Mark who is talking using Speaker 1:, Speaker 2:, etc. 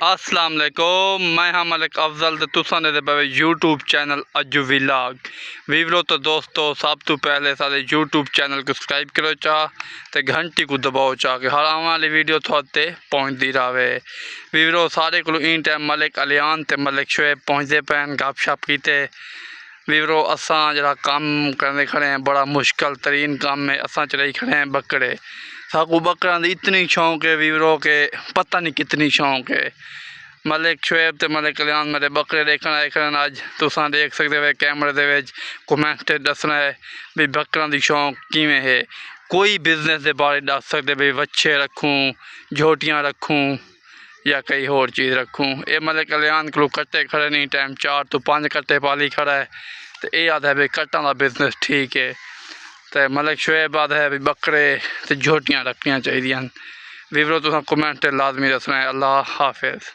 Speaker 1: अस्सलाम वालेकुम, मैं हाँ मलिक अफजल ते तुसां दे पे यूट्यूब चैनल अज्जू विलाग वीवरो। तो दोस्तों सब तो पहले सारे यूट्यूब चैनल को सब्सक्राइब करो चा ते घंटी को दबाओ चा कि हर आने वाली वीडियो थोड़े पहुँचती रहे। वीवरो सारे को इन टाइम मलिक अलियान ते मलिक शुएब पहुँचते पैन गपशप कीते। वीवरो असां जरा काम करने खड़े हैं, बड़ा मुश्किल तरीन काम है। असां चलाई खड़े हैं बकरे, साकू बकरा दी इतनी शौक है वीवरो के पता नहीं कितनी शौक है। मलिक शुएब ते मलिक अलियान मेरे बकरे देखना आए खड़े। अज तुसां देख सकते हो कैमरे दे विच कमेंट दसना है भी बकरा दी शौक किवें है। कोई बिजनेस के बारे दस सकते भी बच्चे रखूँ, झोटियाँ रखूँ या कई होर चीज़ रखूँ। ये मलिक अलियान को कट्टे खड़े नहीं, टाइम 4 तो 5 कट्टे पाली खड़ा है। तो ये आदा है भी कट्टां दा बिजनेस ठीक है। तो मलिक शुएब आदा है भी बकरे ते झोटियाँ रखनियाँ चाहिए। वीवरो तुसां कमेंट लाजमी दसना है। अल्लाह हाफिज़।